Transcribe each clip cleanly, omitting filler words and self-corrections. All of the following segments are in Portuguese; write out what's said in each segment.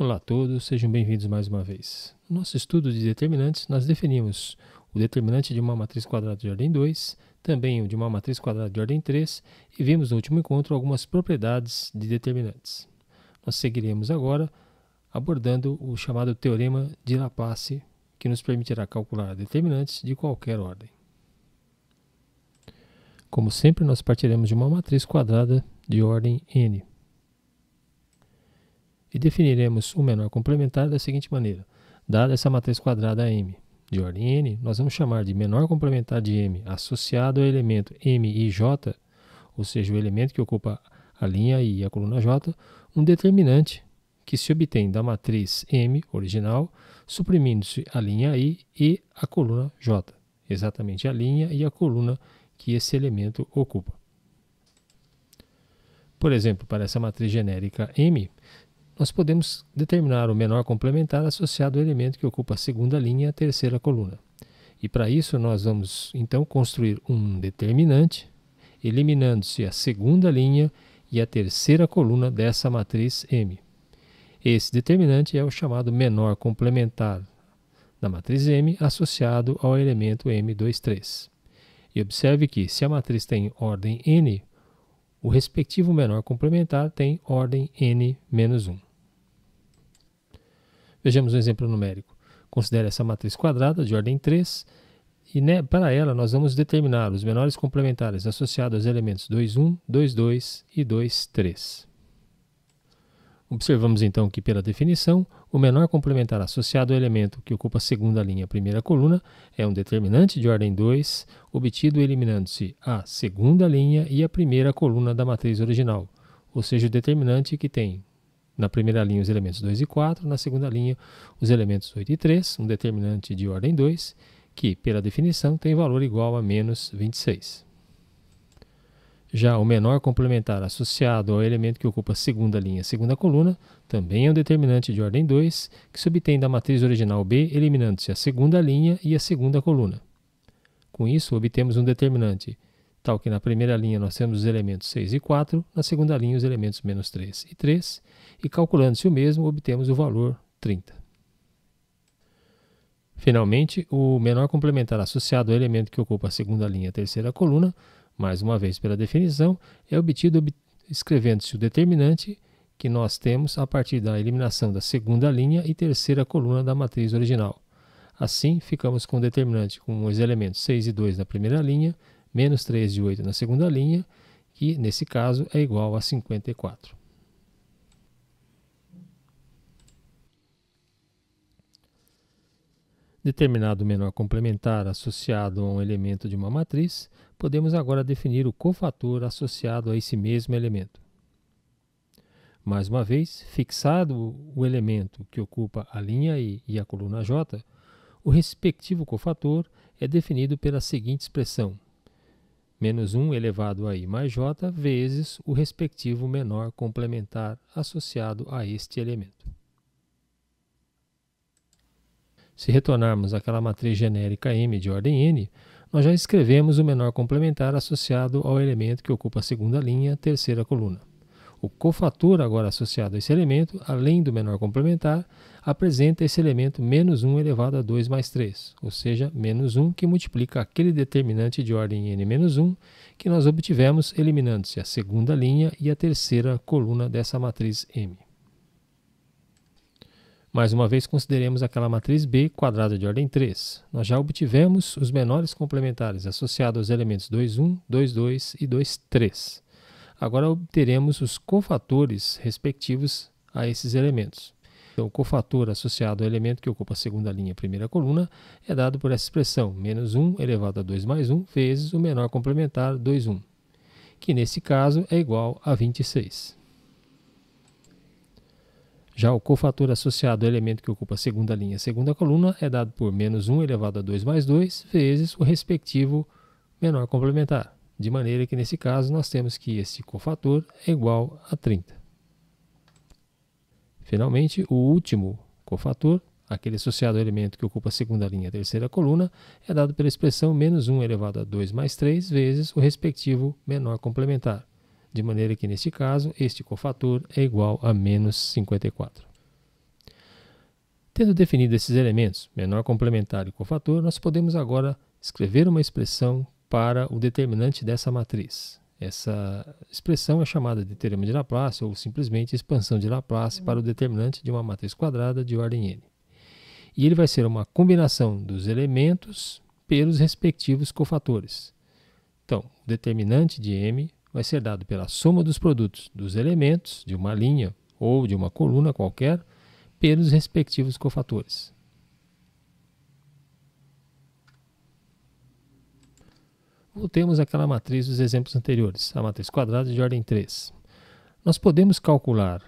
Olá a todos, sejam bem-vindos mais uma vez. No nosso estudo de determinantes, nós definimos o determinante de uma matriz quadrada de ordem 2, também o de uma matriz quadrada de ordem 3 e vimos no último encontro algumas propriedades de determinantes. Nós seguiremos agora abordando o chamado teorema de Laplace, que nos permitirá calcular determinantes de qualquer ordem. Como sempre, nós partiremos de uma matriz quadrada de ordem n. E definiremos o menor complementar da seguinte maneira. Dada essa matriz quadrada M de ordem n, nós vamos chamar de menor complementar de M associado ao elemento M e J, ou seja, o elemento que ocupa a linha I e a coluna J, um determinante que se obtém da matriz M original, suprimindo-se a linha I e a coluna J, exatamente a linha e a coluna que esse elemento ocupa. Por exemplo, para essa matriz genérica M, nós podemos determinar o menor complementar associado ao elemento que ocupa a segunda linha e a terceira coluna. E para isso nós vamos então construir um determinante, eliminando-se a segunda linha e a terceira coluna dessa matriz M. Esse determinante é o chamado menor complementar da matriz M associado ao elemento M23. E observe que se a matriz tem ordem n, o respectivo menor complementar tem ordem n-1. Vejamos um exemplo numérico. Considere essa matriz quadrada de ordem 3 e para ela nós vamos determinar os menores complementares associados aos elementos 2, 1, 2, 2 e 2, 3. Observamos então que, pela definição, o menor complementar associado ao elemento que ocupa a segunda linha e a primeira coluna é um determinante de ordem 2, obtido eliminando-se a segunda linha e a primeira coluna da matriz original, ou seja, o determinante que tem na primeira linha os elementos 2 e 4, na segunda linha os elementos 8 e 3, um determinante de ordem 2, que, pela definição, tem valor igual a menos 26. Já o menor complementar associado ao elemento que ocupa a segunda linha e a segunda coluna também é um determinante de ordem 2, que se obtém da matriz original B, eliminando-se a segunda linha e a segunda coluna. Com isso, obtemos um determinante tal que na primeira linha nós temos os elementos 6 e 4, na segunda linha os elementos menos 3 e 3, e calculando-se o mesmo, obtemos o valor 30. Finalmente, o menor complementar associado ao elemento que ocupa a segunda linha e a terceira coluna, mais uma vez pela definição, é obtido escrevendo-se o determinante que nós temos a partir da eliminação da segunda linha e terceira coluna da matriz original. Assim, ficamos com o determinante com os elementos 6 e 2 na primeira linha, menos 3 e 8 na segunda linha, que nesse caso é igual a 54. Determinado o menor complementar associado a um elemento de uma matriz, podemos agora definir o cofator associado a esse mesmo elemento. Mais uma vez, fixado o elemento que ocupa a linha I e a coluna J, o respectivo cofator é definido pela seguinte expressão: menos 1 elevado a I mais J vezes o respectivo menor complementar associado a este elemento. Se retornarmos àquela matriz genérica M de ordem n, nós já escrevemos o menor complementar associado ao elemento que ocupa a segunda linha e a terceira coluna. O cofator agora associado a esse elemento, além do menor complementar, apresenta esse elemento menos 1 elevado a 2 mais 3, ou seja, menos 1 que multiplica aquele determinante de ordem n-1 que nós obtivemos eliminando-se a segunda linha e a terceira coluna dessa matriz M. Mais uma vez, consideremos aquela matriz B quadrada de ordem 3. Nós já obtivemos os menores complementares associados aos elementos 2, 1, 2, 2 e 2, 3. Agora obteremos os cofatores respectivos a esses elementos. Então, o cofator associado ao elemento que ocupa a segunda linha e a primeira coluna é dado por essa expressão, menos 1 elevado a 2 mais 1 vezes o menor complementar 2, 1, que nesse caso é igual a 26. Já o cofator associado ao elemento que ocupa a segunda linha e a segunda coluna é dado por menos 1 elevado a 2 mais 2 vezes o respectivo menor complementar, de maneira que nesse caso nós temos que esse cofator é igual a 30. Finalmente, o último cofator, aquele associado ao elemento que ocupa a segunda linha e a terceira coluna, é dado pela expressão menos 1 elevado a 2 mais 3 vezes o respectivo menor complementar, de maneira que, neste caso, este cofator é igual a menos 54. Tendo definido esses elementos, menor complementar e cofator, nós podemos agora escrever uma expressão para o determinante dessa matriz. Essa expressão é chamada de teorema de Laplace ou simplesmente expansão de Laplace para o determinante de uma matriz quadrada de ordem n. E ele vai ser uma combinação dos elementos pelos respectivos cofatores. Então, o determinante de M vai ser dado pela soma dos produtos dos elementos de uma linha ou de uma coluna qualquer pelos respectivos cofatores. Voltemos àquela matriz dos exemplos anteriores, a matriz quadrada de ordem 3. Nós podemos calcular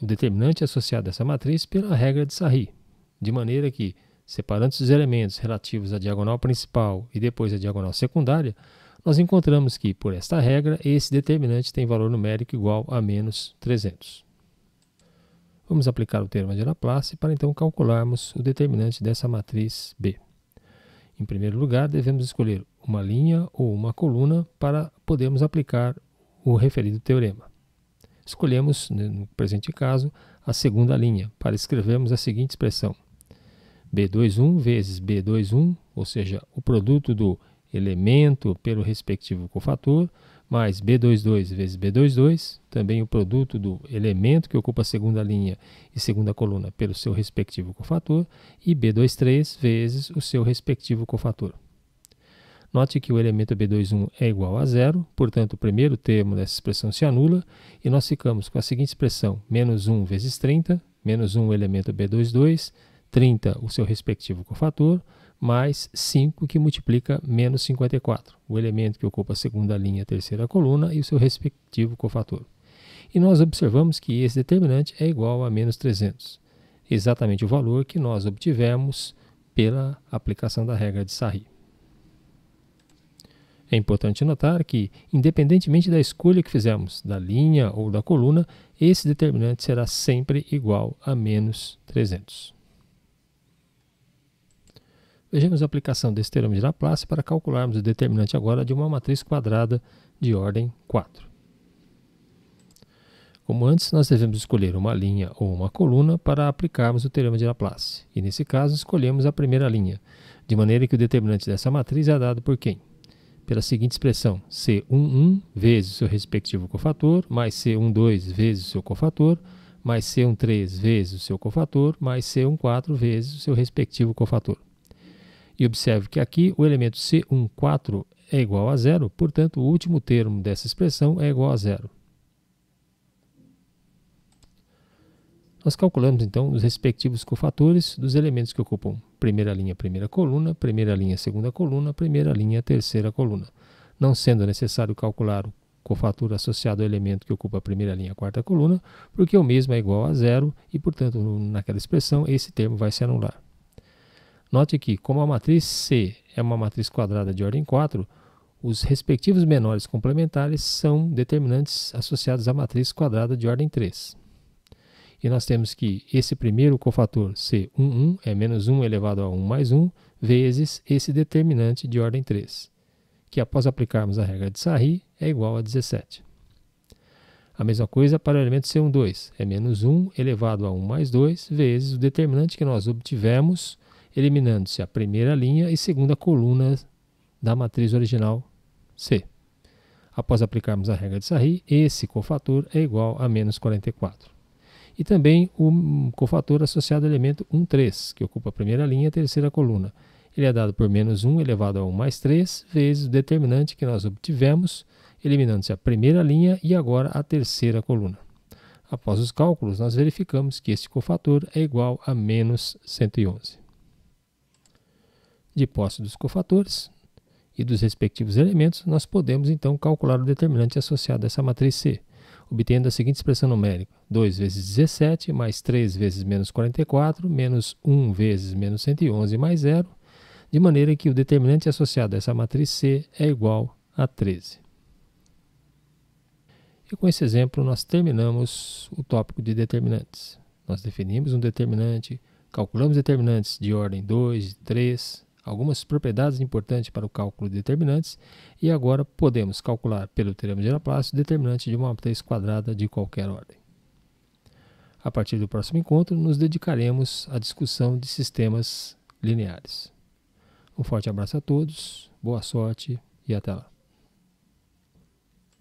o determinante associado a essa matriz pela regra de Sarry, de maneira que, separando os elementos relativos à diagonal principal e depois à diagonal secundária, nós encontramos que, por esta regra, esse determinante tem valor numérico igual a menos 300. Vamos aplicar o teorema de Laplace para então calcularmos o determinante dessa matriz B. Em primeiro lugar, devemos escolher uma linha ou uma coluna para podermos aplicar o referido teorema. Escolhemos, no presente caso, a segunda linha, para escrevermos a seguinte expressão: B21 vezes B21, ou seja, o produto do elemento pelo respectivo cofator, mais B22 vezes B22, também o produto do elemento que ocupa a segunda linha e segunda coluna pelo seu respectivo cofator, e B23 vezes o seu respectivo cofator. Note que o elemento B21 é igual a zero, portanto o primeiro termo dessa expressão se anula, e nós ficamos com a seguinte expressão: menos 1 vezes 30, menos 1 o elemento B22, 30 o seu respectivo cofator, mais 5 que multiplica menos 54, o elemento que ocupa a segunda linha e a terceira coluna e o seu respectivo cofator. E nós observamos que esse determinante é igual a menos 300, exatamente o valor que nós obtivemos pela aplicação da regra de Sarry. É importante notar que, independentemente da escolha que fizermos, da linha ou da coluna, esse determinante será sempre igual a menos 300. Vejamos a aplicação desse teorema de Laplace para calcularmos o determinante agora de uma matriz quadrada de ordem 4. Como antes, nós devemos escolher uma linha ou uma coluna para aplicarmos o teorema de Laplace. E nesse caso, escolhemos a primeira linha, de maneira que o determinante dessa matriz é dado por quem? Pela seguinte expressão: C11 vezes o seu respectivo cofator, mais C12 vezes o seu cofator, mais C13 vezes o seu cofator, mais C14 vezes o seu respectivo cofator. E observe que aqui o elemento C14 é igual a zero, portanto o último termo dessa expressão é igual a zero. Nós calculamos então os respectivos cofatores dos elementos que ocupam primeira linha, primeira linha, segunda coluna, primeira linha, terceira coluna, não sendo necessário calcular o cofator associado ao elemento que ocupa a primeira linha, quarta coluna, porque o mesmo é igual a zero e, portanto, naquela expressão, esse termo vai se anular. Note que, como a matriz C é uma matriz quadrada de ordem 4, os respectivos menores complementares são determinantes associados à matriz quadrada de ordem 3. E nós temos que esse primeiro cofator C11 é menos 1 elevado a 1 mais 1 vezes esse determinante de ordem 3, que após aplicarmos a regra de Sarry é igual a 17. A mesma coisa para o elemento C12, é menos 1 elevado a 1 mais 2 vezes o determinante que nós obtivemos eliminando-se a primeira linha e segunda coluna da matriz original C. Após aplicarmos a regra de Sarry, esse cofator é igual a menos 44. E também o cofator associado ao elemento 13, que ocupa a primeira linha e a terceira coluna. Ele é dado por menos 1 elevado a 1 mais 3 vezes o determinante que nós obtivemos, eliminando-se a primeira linha e agora a terceira coluna. Após os cálculos, nós verificamos que este cofator é igual a menos 111. De posse dos cofatores e dos respectivos elementos, nós podemos então calcular o determinante associado a essa matriz C, obtendo a seguinte expressão numérica: 2 vezes 17 mais 3 vezes menos 44 menos 1 vezes menos 111 mais 0, de maneira que o determinante associado a essa matriz C é igual a 13. E com esse exemplo nós terminamos o tópico de determinantes. Nós definimos um determinante, calculamos determinantes de ordem 2, 3, algumas propriedades importantes para o cálculo de determinantes, e agora podemos calcular pelo teorema de Laplace o determinante de uma matriz quadrada de qualquer ordem. A partir do próximo encontro, nos dedicaremos à discussão de sistemas lineares. Um forte abraço a todos, boa sorte e até lá.